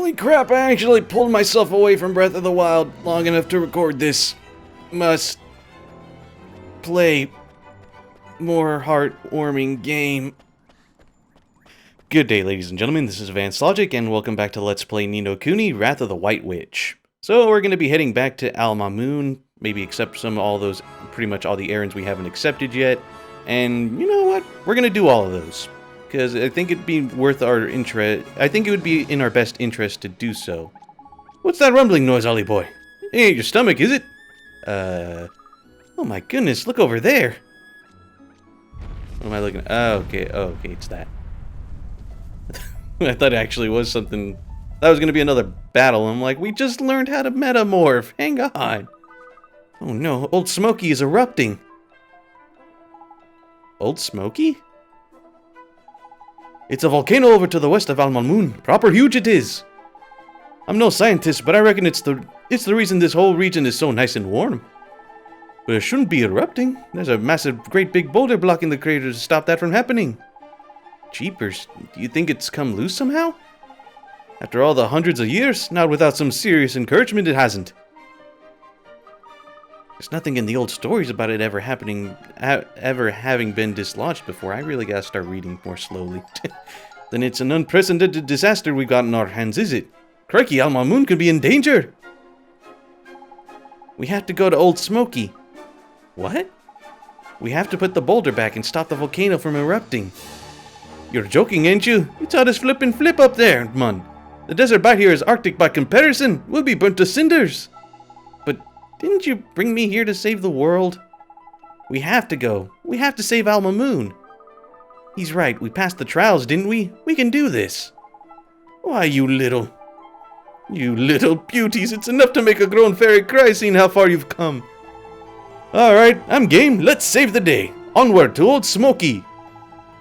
Holy crap, I actually pulled myself away from Breath of the Wild long enough to record this. Must play more heartwarming game. Good day, ladies and gentlemen, this is Advanced Logic, and welcome back to Let's Play Ni no Kuni, Wrath of the White Witch. So we're going to be heading back to Al Mamoon, maybe accept pretty much all the errands we haven't accepted yet. And you know what? We're going to do all of those. Because I think it'd be worth our interest. I think it would be in our best interest to do so. What's that rumbling noise, Ollie boy? It ain't your stomach, is it? Oh my goodness, look over there. What am I looking at? Oh, okay, it's that. I thought it actually was something. That was going to be another battle. I'm like, we just learned how to metamorph. Hang on. Oh no, Old Smoky is erupting. Old Smoky? It's a volcano over to the west of Al Mamoon. Proper huge it is. I'm no scientist, but I reckon it's the reason this whole region is so nice and warm. But it shouldn't be erupting. There's a massive, great big boulder blocking the crater to stop that from happening. Jeepers, do you think it's come loose somehow? After all the hundreds of years, not without some serious encouragement it hasn't. There's nothing in the old stories about it ever having been dislodged before. I really gotta start reading more slowly. Then it's an unprecedented disaster we got in our hands, is it? Crikey, Al Mamoon could be in danger! We have to go to Old Smoky. What? We have to put the boulder back and stop the volcano from erupting. You're joking, ain't you? You taught us flip and flip up there, man. The desert by here is Arctic by comparison. We'll be burnt to cinders. But didn't you bring me here to save the world? We have to go. We have to save Al Mamoon. He's right. We passed the trials, didn't we? We can do this. Why, you little beauties. It's enough to make a grown fairy cry seeing how far you've come. Alright, I'm game. Let's save the day. Onward to Old Smoky.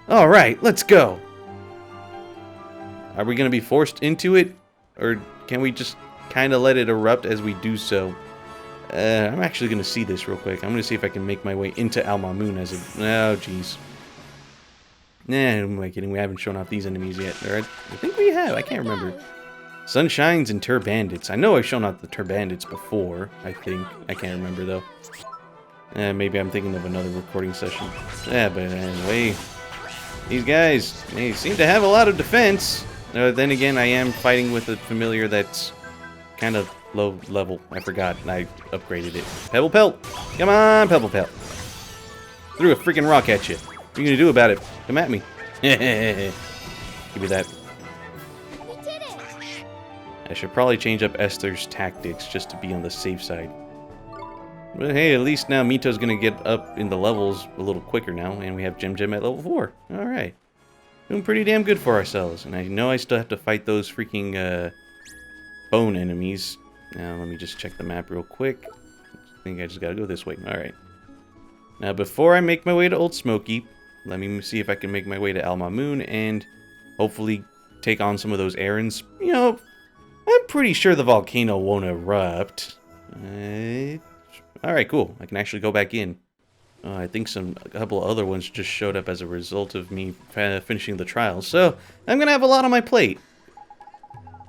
Alright, let's go. Are we going to be forced into it? Or can we just kind of let it erupt as we do so? I'm actually going to see this real quick. I'm going to see if I can make my way into Al Mamoon as a... Oh, jeez. Nah, am I kidding? We haven't shown off these enemies yet. Or I think we have. I can't remember. Sunshines and Turbandits. I know I've shown off the Turbandits before, I think. I can't remember, though. Maybe I'm thinking of another recording session. Yeah, but anyway... These guys, they seem to have a lot of defense. Then again, I am fighting with a familiar that's kind of low level. I forgot, and I upgraded it. Pebble Pelt! Come on, Pebble Pelt! Threw a freaking rock at you. What are you gonna do about it? Come at me. Give me that. I should probably change up Esther's tactics just to be on the safe side. But hey, at least now Mito's gonna get up in the levels a little quicker now, and we have Gem at level 4. Alright. Doing pretty damn good for ourselves. And I know I still have to fight those freaking bone enemies. Now let me just check the map real quick. I think I just gotta go this way. Alright. Now before I make my way to Old Smoky, let me see if I can make my way to Al Mamoon and hopefully take on some of those errands. You know, I'm pretty sure the volcano won't erupt. Alright, cool. I can actually go back in. I think a couple other ones just showed up as a result of me finishing the trials, so I'm gonna have a lot on my plate.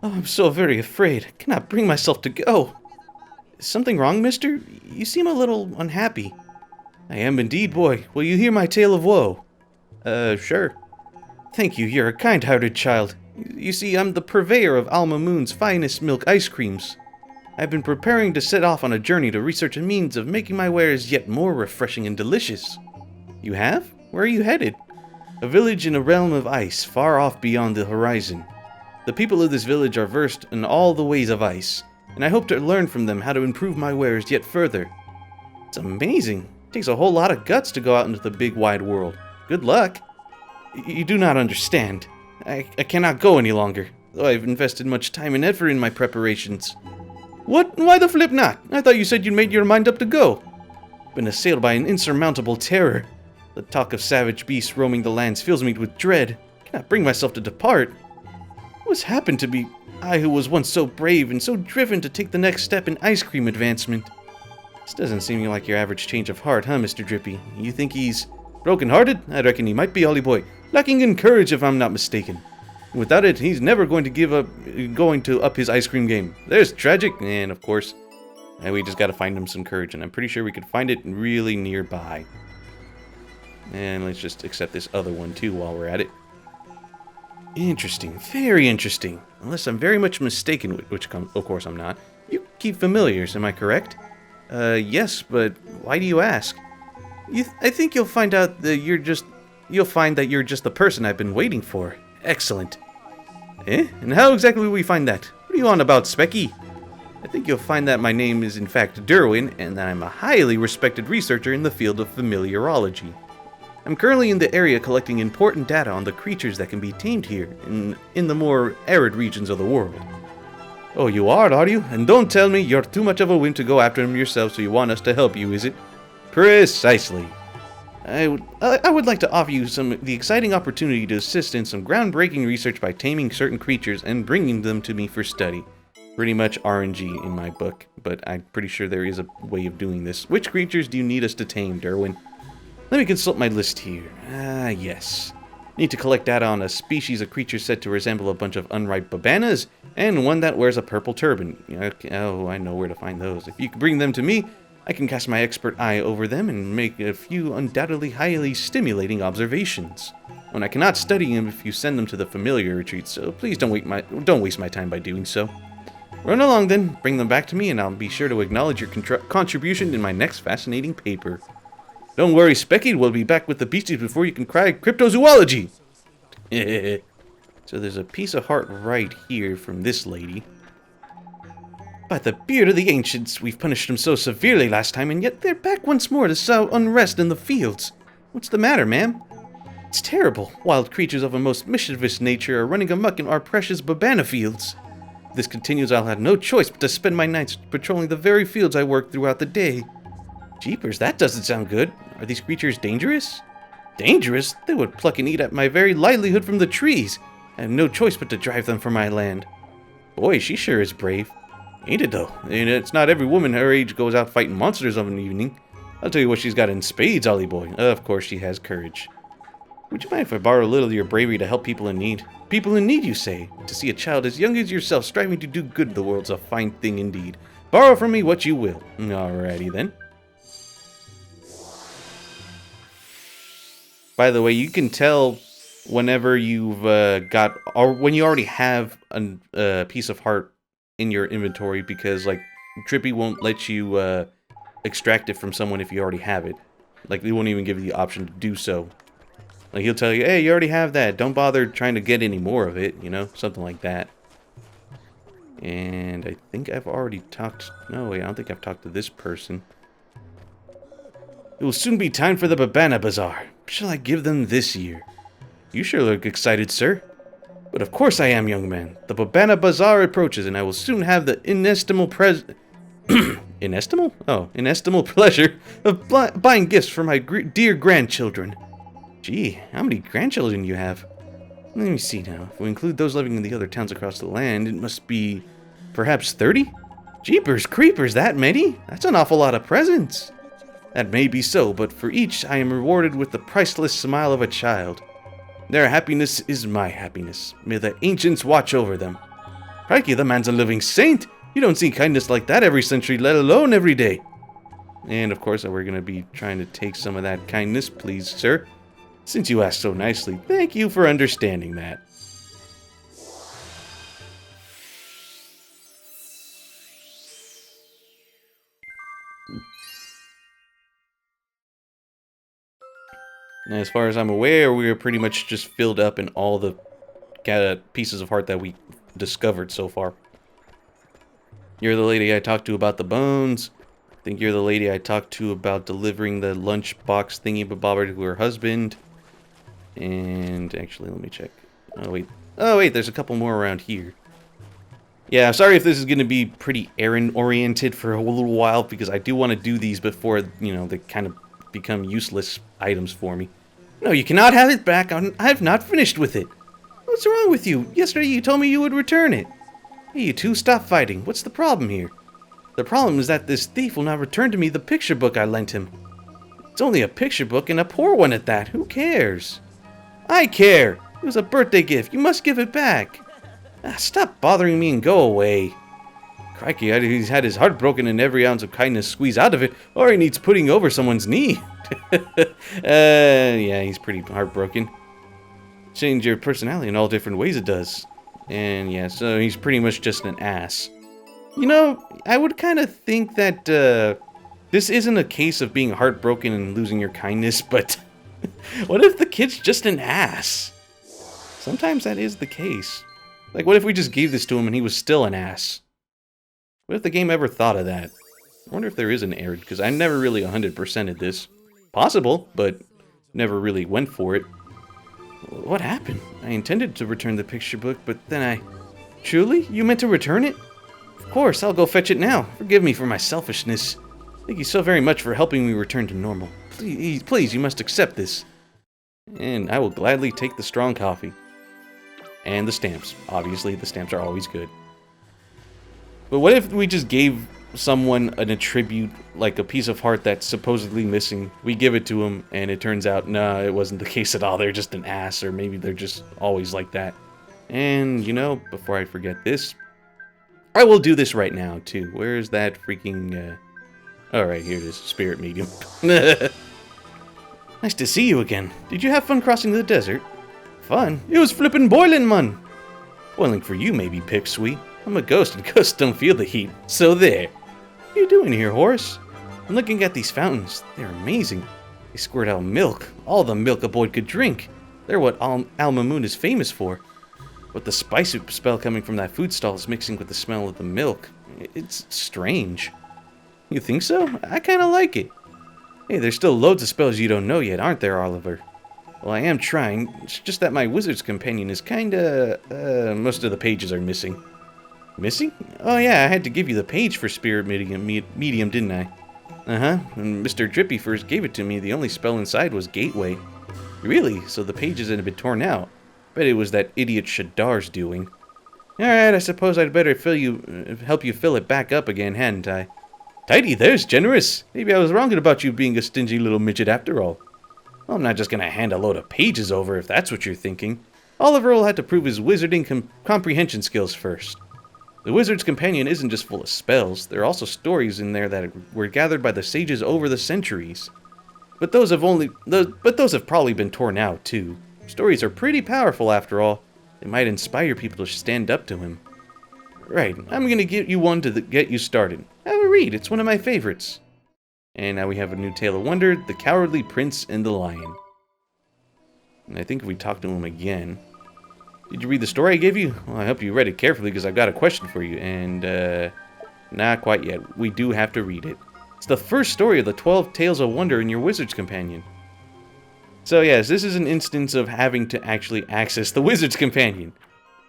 Oh, I'm so very afraid. I cannot bring myself to go. Is something wrong, mister? You seem a little unhappy. I am indeed, boy. Will you hear my tale of woe? Sure. Thank you, you're a kind-hearted child. You see, I'm the purveyor of Al Mamoon's finest milk ice creams. I've been preparing to set off on a journey to research a means of making my wares yet more refreshing and delicious. You have? Where are you headed? A village in a realm of ice, far off beyond the horizon. The people of this village are versed in all the ways of ice, and I hope to learn from them how to improve my wares yet further. It's amazing. It takes a whole lot of guts to go out into the big wide world. Good luck. You do not understand. I cannot go any longer, though I've invested much time and effort in my preparations. What? Why the flip not? I thought you said you'd made your mind up to go. Been assailed by an insurmountable terror. The talk of savage beasts roaming the lands fills me with dread. Cannot bring myself to depart. What's happened to me? I who was once so brave and so driven to take the next step in ice cream advancement. This doesn't seem like your average change of heart, huh, Mr. Drippy? You think he's broken-hearted? I reckon he might be, Ollie boy. Lacking in courage, if I'm not mistaken. Without it, he's never going to up his ice cream game. There's tragic, and of course, we just got to find him some courage, and I'm pretty sure we could find it really nearby. And let's just accept this other one too while we're at it. Interesting, very interesting. Unless I'm very much mistaken, which of course I'm not. You keep familiars, am I correct? Yes, but why do you ask? I think you'll find out that you'll find that you're just the person I've been waiting for. Excellent. Eh? And how exactly will we find that? What are you on about, Specky? I think you'll find that my name is in fact Derwin, and that I'm a highly respected researcher in the field of familiarology. I'm currently in the area collecting important data on the creatures that can be tamed here, in the more arid regions of the world. Oh, you are you? And don't tell me you're too much of a wimp to go after him yourself, so you want us to help you, is it? Precisely. I would like to offer you the exciting opportunity to assist in some groundbreaking research by taming certain creatures and bringing them to me for study. Pretty much RNG in my book, but I'm pretty sure there is a way of doing this. Which creatures do you need us to tame, Derwin? Let me consult my list here. Yes. Need to collect data on a species of creature said to resemble a bunch of unripe babanas, and one that wears a purple turban. Oh, I know where to find those. If you can bring them to me, I can cast my expert eye over them and make a few undoubtedly highly stimulating observations. When I cannot study them if you send them to the familiar retreat, so please don't waste my time by doing so. Run along then, bring them back to me, and I'll be sure to acknowledge your contribution in my next fascinating paper. Don't worry, Specky, we'll be back with the beasties before you can cry cryptozoology! So there's a piece of heart right here from this lady. By the beard of the ancients, we've punished them so severely last time, and yet they're back once more to sow unrest in the fields. What's the matter, ma'am? It's terrible. Wild creatures of a most mischievous nature are running amok in our precious babana fields. If this continues, I'll have no choice but to spend my nights patrolling the very fields I work throughout the day. Jeepers, that doesn't sound good. Are these creatures dangerous? Dangerous? They would pluck and eat at my very livelihood from the trees. I have no choice but to drive them from my land. Boy, she sure is brave. Ain't it though? And it's not every woman her age goes out fighting monsters of an evening. I'll tell you what she's got in spades, Ollie boy. Of course she has courage. Would you mind if I borrow a little of your bravery to help people in need? People in need, you say? To see a child as young as yourself striving to do good in the world's a fine thing indeed. Borrow from me what you will. Alrighty then. By the way, you can tell whenever you've when you already have a piece of heart in your inventory, because like Trippy won't let you extract it from someone if you already have it. Like, they won't even give you the option to do so. Like, he'll tell you, hey, you already have that, don't bother trying to get any more of it, you know, something like that. And I think I've already talked, no wait, I don't think I've talked to this person. It will soon be time for the Babana Bazaar. What shall I give them this year? You sure look excited, sir. But of course I am, young man. The Babana Bazaar approaches, and I will soon have the inestimable inestimable pleasure of buying gifts for my dear grandchildren. Gee, how many grandchildren do you have? Let me see now. If we include those living in the other towns across the land, it must be perhaps 30? Jeepers creepers, that many? That's an awful lot of presents. That may be so, but for each I am rewarded with the priceless smile of a child. Their happiness is my happiness. May the ancients watch over them. Crikey, the man's a living saint. You don't see kindness like that every century, let alone every day. And of course, we're going to be trying to take some of that kindness, please, sir. Since you asked so nicely, thank you for understanding that. Now, as far as I'm aware, we are pretty much just filled up in all the pieces of heart that we discovered so far. You're the lady I talked to about the bones. I think you're the lady I talked to about delivering the lunchbox thingy-babobber to her husband. And actually, let me check. Oh, wait. Oh, wait, there's a couple more around here. Yeah, I'm sorry if this is going to be pretty errand-oriented for a little while, because I do want to do these before, you know, they kind of become useless items for me. No, you cannot have it back. I've not finished with it. What's wrong with you? Yesterday you told me you would return it. Hey, you two, stop fighting. What's the problem here? The problem is that this thief will not return to me the picture book I lent him. It's only a picture book, and a poor one at that. Who cares? I care! It was a birthday gift. You must give it back. Ah, stop bothering me and go away. Crikey, he's had his heart broken and every ounce of kindness squeezed out of it, or he needs putting over someone's knee. Yeah, he's pretty heartbroken. Change your personality in all different ways it does. And yeah, so he's pretty much just an ass. You know, I would kind of think that this isn't a case of being heartbroken and losing your kindness, but what if the kid's just an ass? Sometimes that is the case. Like, what if we just gave this to him and he was still an ass? What if the game ever thought of that? I wonder if there is an error, because I never really 100%ed this. Possible, but never really went for it. What happened? I intended to return the picture book, but then I... Truly? You meant to return it? Of course, I'll go fetch it now. Forgive me for my selfishness. Thank you so very much for helping me return to normal. Please, you must accept this. And I will gladly take the strong coffee. And the stamps. Obviously, the stamps are always good. But what if we just gave someone an attribute, like a piece of heart that's supposedly missing? We give it to them, and it turns out, nah, it wasn't the case at all. They're just an ass, or maybe they're just always like that. And, you know, before I forget this, I will do this right now, too. Where's that freaking, Alright, here it is. Spirit medium. Nice to see you again. Did you have fun crossing the desert? Fun? It was flippin' boiling, man. Boiling for you, maybe, Pipsqueak. I'm a ghost, and ghosts don't feel the heat. So there. What are you doing here, Horace? I'm looking at these fountains. They're amazing. They squirt out milk. All the milk a boy could drink. They're what Alma Moon is famous for. But the spice smell coming from that food stall is mixing with the smell of the milk. It's strange. You think so? I kinda like it. Hey, there's still loads of spells you don't know yet, aren't there, Oliver? Well, I am trying. It's just that my wizard's companion is kinda... most of the pages are missing. Missing? Oh yeah, I had to give you the page for Spirit Medium, didn't I? Uh-huh. When Mr. Drippy first gave it to me, the only spell inside was Gateway. Really? So the pages had been torn out. Bet it was that idiot Shadar's doing. Alright, I suppose I'd better help you fill it back up again, hadn't I? Tidy, there's generous. Maybe I was wrong about you being a stingy little midget after all. Well, I'm not just gonna hand a load of pages over if that's what you're thinking. Oliver will have to prove his wizarding comprehension skills first. The Wizard's Companion isn't just full of spells, there are also stories in there that were gathered by the sages over the centuries. But those have probably been torn out too. Stories are pretty powerful after all. They might inspire people to stand up to him. Right, I'm gonna give you one to get you started. Have a read, it's one of my favorites. And now we have a new tale of wonder, The Cowardly Prince and the Lion. And I think if we talk to him again... Did you read the story I gave you? Well, I hope you read it carefully because I've got a question for you. And, not quite yet. We do have to read it. It's the first story of the 12 Tales of Wonder in your Wizard's Companion. So yes, this is an instance of having to actually access the Wizard's Companion.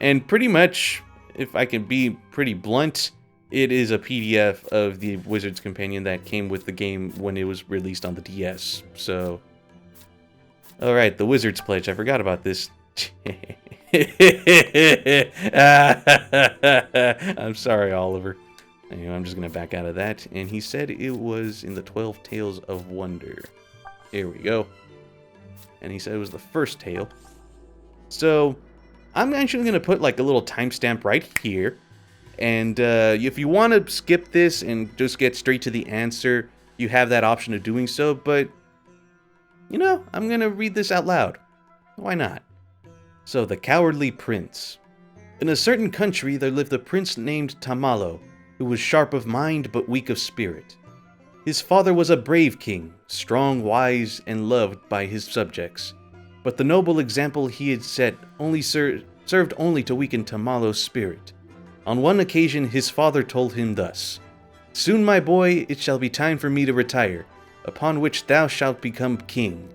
And pretty much, if I can be pretty blunt, it is a PDF of the Wizard's Companion that came with the game when it was released on the DS. So, alright, the Wizard's Pledge. I forgot about this. I'm sorry, Oliver. Anyway, I'm just gonna back out of that. And he said it was in the 12 Tales of Wonder. Here we go. And he said it was the first tale. So, I'm actually gonna put like a little timestamp right here. And if you want to skip this and just get straight to the answer, you have that option of doing so. But, you know, I'm gonna read this out loud. Why not? So, The Cowardly Prince. In a certain country there lived a prince named Tamalo, who was sharp of mind but weak of spirit. His father was a brave king, strong, wise, and loved by his subjects. But the noble example he had set only served only to weaken Tamalo's spirit. On one occasion his father told him thus, "Soon, my boy, it shall be time for me to retire, upon which thou shalt become king."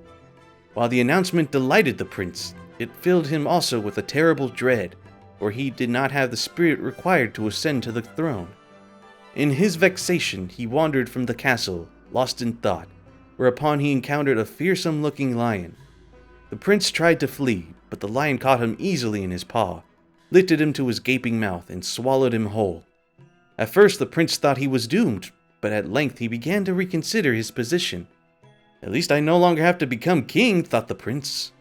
While the announcement delighted the prince, it filled him also with a terrible dread, for he did not have the spirit required to ascend to the throne. In his vexation, he wandered from the castle, lost in thought, whereupon he encountered a fearsome-looking lion. The prince tried to flee, but the lion caught him easily in his paw, lifted him to his gaping mouth, and swallowed him whole. At first the prince thought he was doomed, but at length he began to reconsider his position. "At least I no longer have to become king," thought the prince.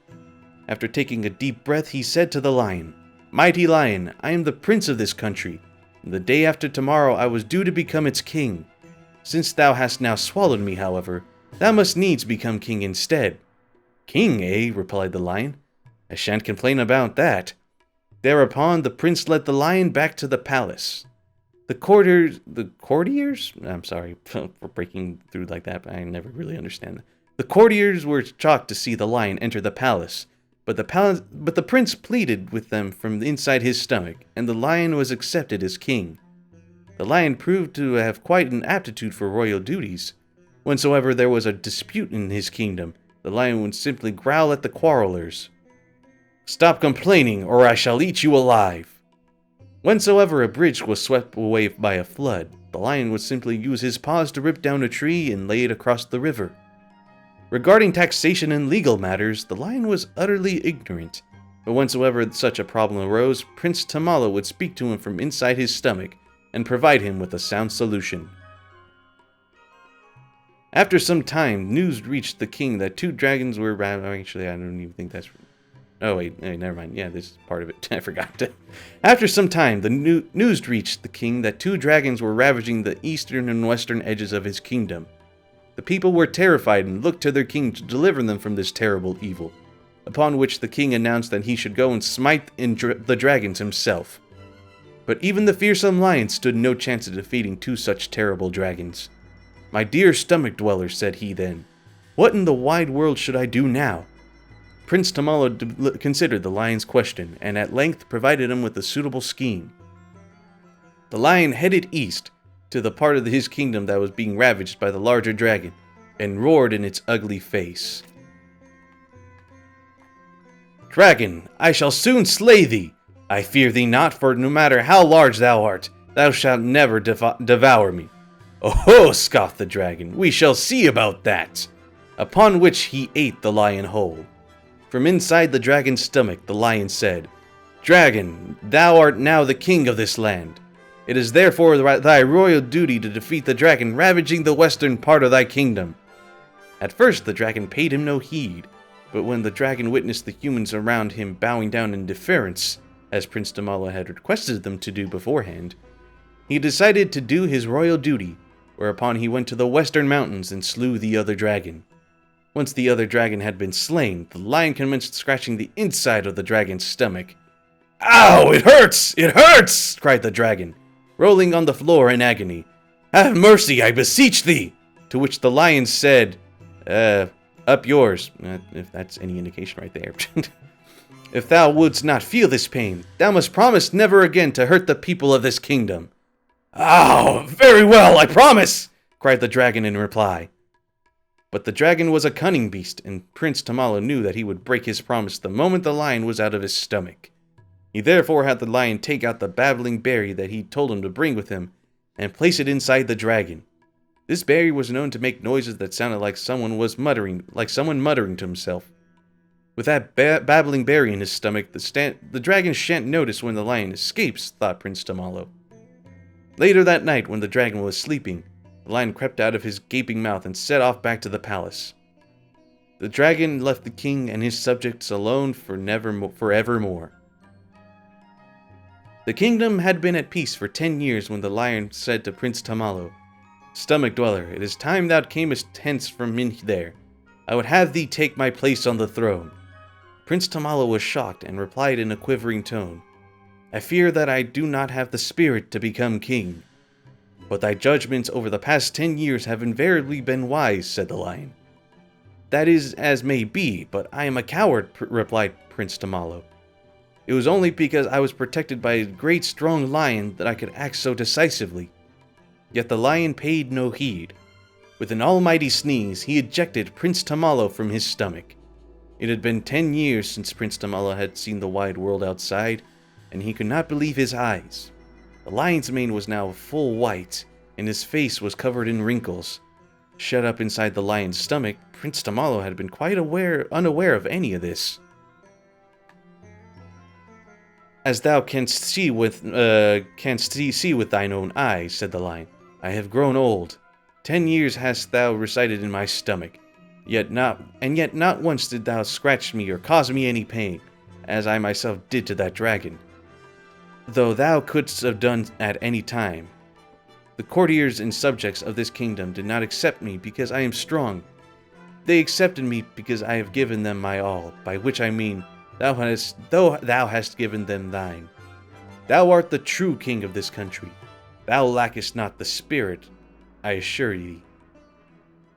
After taking a deep breath, he said to the lion, "Mighty lion, I am the prince of this country. The day after tomorrow I was due to become its king. Since thou hast now swallowed me, however, thou must needs become king instead." "King, eh?" replied the lion. "I shan't complain about that." Thereupon the prince led the lion back to the palace. The courtiers? I'm sorry for breaking through like that, but I never really understand that. The courtiers were shocked to see the lion enter the palace, but the prince pleaded with them from inside his stomach, and the lion was accepted as king. The lion proved to have quite an aptitude for royal duties. Whensoever there was a dispute in his kingdom, the lion would simply growl at the quarrelers. "Stop complaining, or I shall eat you alive." Whensoever a bridge was swept away by a flood, the lion would simply use his paws to rip down a tree and lay it across the river. Regarding taxation and legal matters, the lion was utterly ignorant, but whensoever such a problem arose, Prince Tamala would speak to him from inside his stomach and provide him with a sound solution. After some time, news reached the king that 2 dragons were actually, I don't even think that's... Oh, wait, never mind. Yeah, this is part of it. I forgot. After some time, the news reached the king that 2 dragons were ravaging the eastern and western edges of his kingdom. The people were terrified and looked to their king to deliver them from this terrible evil, upon which the king announced that he should go and smite the dragons himself. But even the fearsome lion stood no chance of defeating 2 such terrible dragons. "My dear stomach dweller," said he then, "what in the wide world should I do now?" Prince Tamala considered the lion's question, and at length provided him with a suitable scheme. The lion headed east, to the part of his kingdom that was being ravaged by the larger dragon, and roared in its ugly face. "Dragon, I shall soon slay thee! I fear thee not, for no matter how large thou art, thou shalt never devour me." "Oh-ho!" scoffed the dragon, "we shall see about that!" Upon which he ate the lion whole. From inside the dragon's stomach, the lion said, "Dragon, thou art now the king of this land. It is therefore thy royal duty to defeat the dragon ravaging the western part of thy kingdom." At first the dragon paid him no heed, but when the dragon witnessed the humans around him bowing down in deference, as Prince Tamala had requested them to do beforehand, he decided to do his royal duty, whereupon he went to the western mountains and slew the other dragon. Once the other dragon had been slain, the lion commenced scratching the inside of the dragon's stomach. "Ow! It hurts! It hurts!" cried the dragon, rolling on the floor in agony. "Have mercy, I beseech thee!" To which the lion said, Up yours," if that's any indication right there. "If thou wouldst not feel this pain, thou must promise never again to hurt the people of this kingdom." "Ow! Very well, I promise!" cried the dragon in reply. But the dragon was a cunning beast, and Prince Tamala knew that he would break his promise the moment the lion was out of his stomach. He therefore had the lion take out the babbling berry that he told him to bring with him, and place it inside the dragon. This berry was known to make noises that sounded like someone muttering to himself. With that babbling berry in his stomach, the dragon shan't notice when the lion escapes, thought Prince Tamalo. Later that night, when the dragon was sleeping, the lion crept out of his gaping mouth and set off back to the palace. The dragon left the king and his subjects alone forevermore. The kingdom had been at peace for 10 years when the lion said to Prince Tamalo, "Stomach dweller, it is time thou camest hence from in there. I would have thee take my place on the throne." Prince Tamalo was shocked and replied in a quivering tone, "I fear that I do not have the spirit to become king." "But thy judgments over the past 10 years have invariably been wise," said the lion. "That is as may be, but I am a coward," replied Prince Tamalo. "It was only because I was protected by a great strong lion that I could act so decisively." Yet the lion paid no heed. With an almighty sneeze, he ejected Prince Tamalo from his stomach. It had been 10 years since Prince Tamalo had seen the wide world outside, and he could not believe his eyes. The lion's mane was now full white, and his face was covered in wrinkles. Shut up inside the lion's stomach, Prince Tamalo had been quite unaware of any of this. "As thou canst see with thine own eyes," said the lion, "I have grown old. 10 years hast thou resided in my stomach, Yet not once did thou scratch me or cause me any pain, as I myself did to that dragon. Though thou couldst have done at any time. The courtiers and subjects of this kingdom did not accept me because I am strong. They accepted me because I have given them my all, by which I mean, thou hast given them thine. Thou art the true king of this country. Thou lackest not the spirit, I assure thee.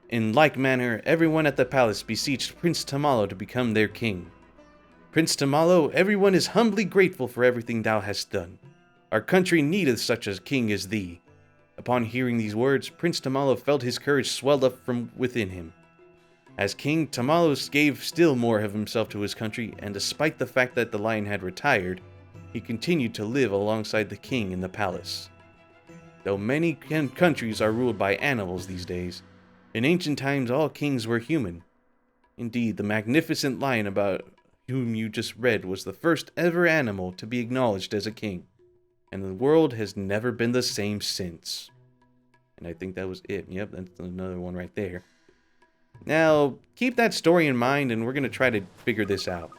In like manner, everyone at the palace beseeched Prince Tamalo to become their king. Prince Tamalo, everyone is humbly grateful for everything thou hast done. Our country needeth such a king as thee. Upon hearing these words, Prince Tamalo felt his courage swell up from within him. As king, Tamalo gave still more of himself to his country, and despite the fact that the lion had retired, he continued to live alongside the king in the palace. Though many countries are ruled by animals these days, in ancient times all kings were human. Indeed, the magnificent lion about whom you just read was the first ever animal to be acknowledged as a king, and the world has never been the same since. And I think that was it. Yep, that's another one right there. Now, keep that story in mind, and we're going to try to figure this out.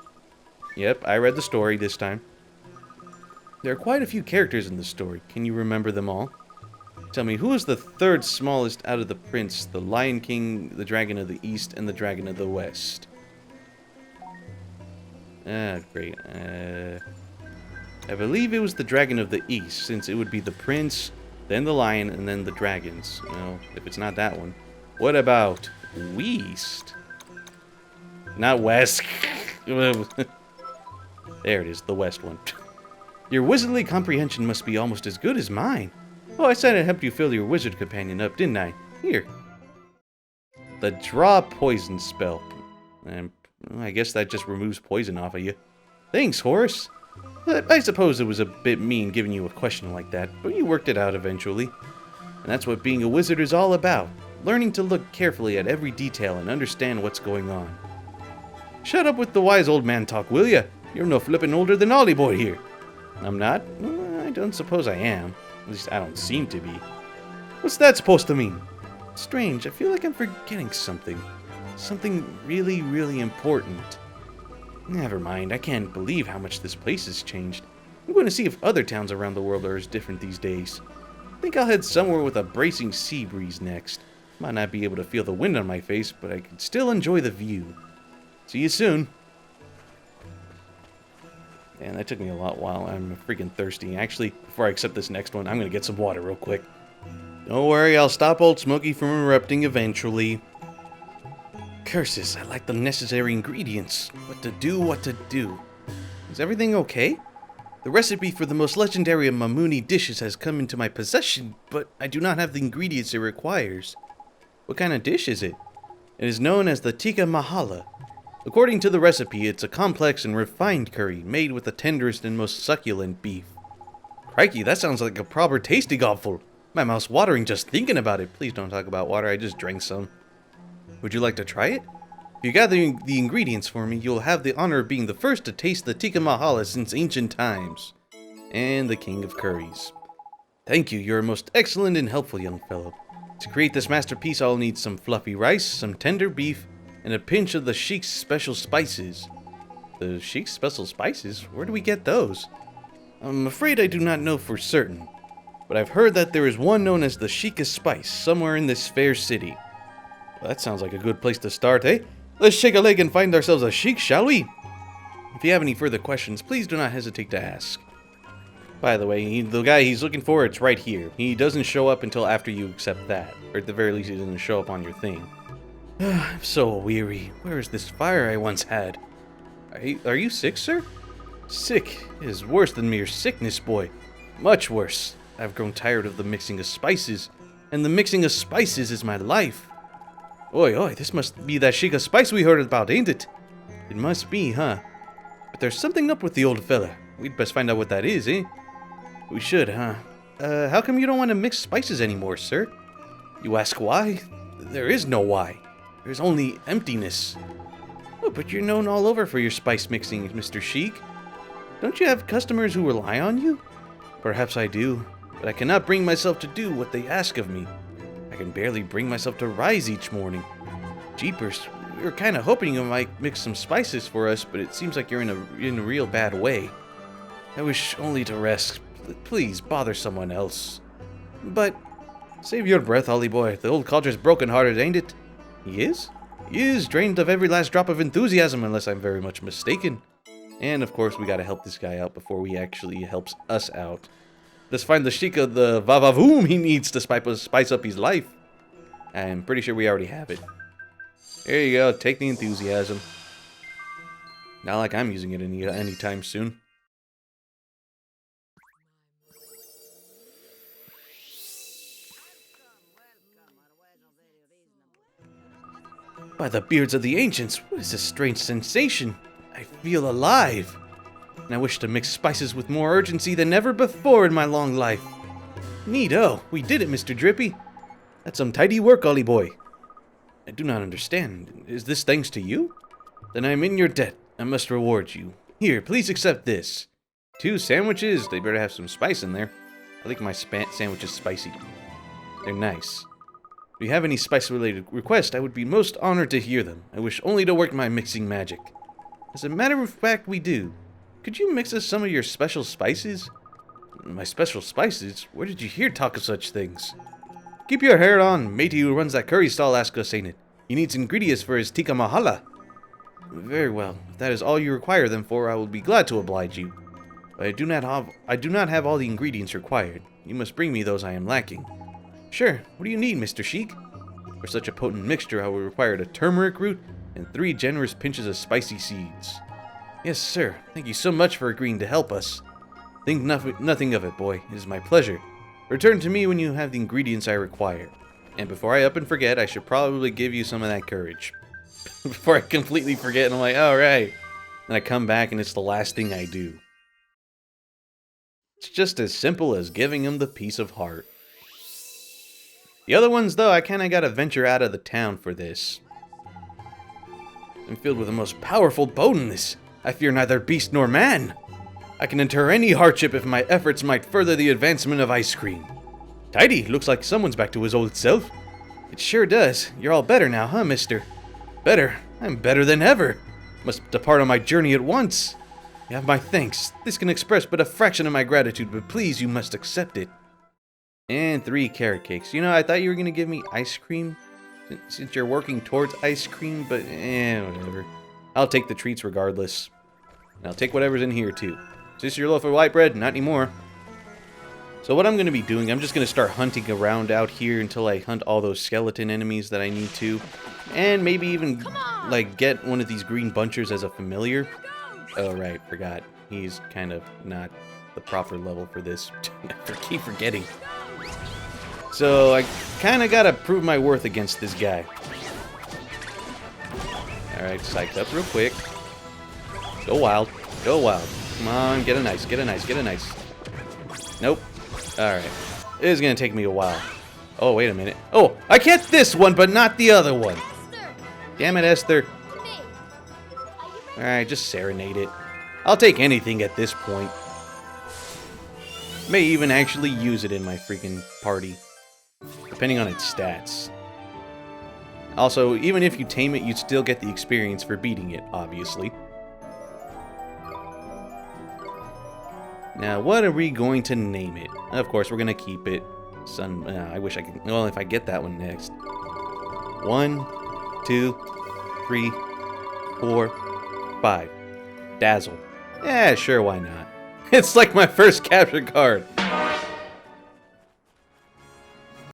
Yep, I read the story this time. There are quite a few characters in the story. Can you remember them all? Tell me, who is the third smallest out of the prince, the Lion King, the Dragon of the East, and the Dragon of the West? Ah, great. I believe it was the Dragon of the East, since it would be the prince, then the lion, and then the dragons. Well, if it's not that one. What about West? Not West. There it is, the West one. Your wizardly comprehension must be almost as good as mine. Oh, I said I helped you fill your wizard companion up, didn't I? Here. The draw poison spell. And I guess that just removes poison off of you. Thanks, Horace. But I suppose it was a bit mean giving you a question like that, but you worked it out eventually. And that's what being a wizard is all about. Learning to look carefully at every detail and understand what's going on. Shut up with the wise old man talk, will ya? You're no flippin' older than Ollie boy here. I'm not? I don't suppose I am. At least I don't seem to be. What's that supposed to mean? Strange, I feel like I'm forgetting something. Something really, really important. Never mind, I can't believe how much this place has changed. I'm going to see if other towns around the world are as different these days. I think I'll head somewhere with a bracing sea breeze next. Might not be able to feel the wind on my face, but I can still enjoy the view. See you soon. Man, that took me a while. I'm freaking thirsty. Actually, before I accept this next one, I'm going to get some water real quick. Don't worry, I'll stop old Smokey from erupting eventually. Curses, I lack the necessary ingredients. What to do? Is everything okay? The recipe for the most legendary of Mamuni dishes has come into my possession, but I do not have the ingredients it requires. What kind of dish is it? It is known as the tikka mahala. According to the recipe, it's a complex and refined curry made with the tenderest and most succulent beef. Crikey, that sounds like a proper tasty gobful. My mouth's watering just thinking about it. Please don't talk about water, I just drank some. Would you like to try it? If you gather the ingredients for me, you'll have the honor of being the first to taste the tikka mahala since ancient times. And the king of curries. Thank you, you're a most excellent and helpful young fellow. To create this masterpiece, I'll need some fluffy rice, some tender beef, and a pinch of the Sheik's special spices. The Sheik's special spices? Where do we get those? I'm afraid I do not know for certain, but I've heard that there is one known as the Sheik's spice somewhere in this fair city. Well, that sounds like a good place to start, eh? Let's shake a leg and find ourselves a Sheik, shall we? If you have any further questions, please do not hesitate to ask. By the way, the guy he's looking for, it's right here. He doesn't show up until after you accept that. Or at the very least, he doesn't show up on your thing. I'm so weary. Where is this fire I once had? Are you sick, sir? Sick is worse than mere sickness, boy. Much worse. I've grown tired of the mixing of spices, and the mixing of spices is my life. Oi, this must be that Sheik of spice we heard about, ain't it? It must be, huh? But there's something up with the old fella. We'd best find out what that is, eh? We should, huh? How come you don't want to mix spices anymore, sir? You ask why? There is no why. There's only emptiness. Oh, but you're known all over for your spice mixing, Mr. Sheik. Don't you have customers who rely on you? Perhaps I do, but I cannot bring myself to do what they ask of me. I can barely bring myself to rise each morning. Jeepers, We were kind of hoping you might mix some spices for us, but it seems like you're in a real bad way. I wish only to rest. Please, bother someone else. But save your breath, Ollie boy. The old codger's broken-hearted, ain't it? He is? He is, drained of every last drop of enthusiasm, unless I'm very much mistaken. And, of course, we gotta help this guy out before he actually helps us out. Let's find the Sheikah, the va-va-voom he needs to spice up his life. I'm pretty sure we already have it. There you go, take the enthusiasm. Not like I'm using it anytime soon. By the beards of the ancients, what is this strange sensation? I feel alive. And I wish to mix spices with more urgency than ever before in my long life. Neato, we did it, Mr. Drippy. That's some tidy work, Ollie boy. I do not understand. Is this thanks to you? Then I am in your debt. I must reward you. Here, please accept this. 2 sandwiches. They better have some spice in there. I like my sandwiches spicy. They're nice. If you have any spice-related requests, I would be most honored to hear them. I wish only to work my mixing magic. As a matter of fact, we do. Could you mix us some of your special spices? My special spices? Where did you hear talk of such things? Keep your hair on. Matey who runs that curry stall asked us, ain't it? He needs ingredients for his tikka mahala. Very well. If that is all you require them for, I will be glad to oblige you. But I do not have all the ingredients required. You must bring me those I am lacking. Sure. What do you need, Mr. Sheik? For such a potent mixture, I will require a turmeric root and 3 generous pinches of spicy seeds. Yes, sir. Thank you so much for agreeing to help us. Think nothing of it, boy. It is my pleasure. Return to me when you have the ingredients I require. And before I up and forget, I should probably give you some of that courage. Before I completely forget and I'm like, alright. And I come back and it's the last thing I do. It's just as simple as giving him the piece of heart. The other ones, though, I kinda gotta venture out of the town for this. I'm filled with the most powerful boldness. I fear neither beast nor man. I can endure any hardship if my efforts might further the advancement of ice cream. Tidy, looks like someone's back to his old self. It sure does. You're all better now, huh, mister? Better? I'm better than ever. Must depart on my journey at once. You have my thanks. This can express but a fraction of my gratitude, but please, you must accept it. And 3 carrot cakes. You know, I thought you were going to give me ice cream, since you're working towards ice cream, but whatever. I'll take the treats regardless. And I'll take whatever's in here, too. Is this your loaf of white bread? Not anymore. So what I'm going to be doing, I'm just going to start hunting around out here until I hunt all those skeleton enemies that I need to. And maybe even, like, get one of these green bunchers as a familiar. Oh, right, forgot. He's kind of not the proper level for this. I keep forgetting. So I kind of got to prove my worth against this guy. Alright, psyched up real quick. Go wild. Go wild. Come on, get a nice, get a nice, get a nice. Nope. Alright. It is going to take me a while. Oh, wait a minute. Oh, I get this one, but not the other one. Damn it, Esther. Alright, just serenade it. I'll take anything at this point. May even actually use it in my freaking party. Depending on its stats. Also, even if you tame it, you'd still get the experience for beating it, obviously. Now, what are we going to name it? Of course, we're going to keep it. I wish I could... Well, if I get that one next. 1, 2, 3, 4, 5. Dazzle. Yeah, sure, why not? It's like my first capture card.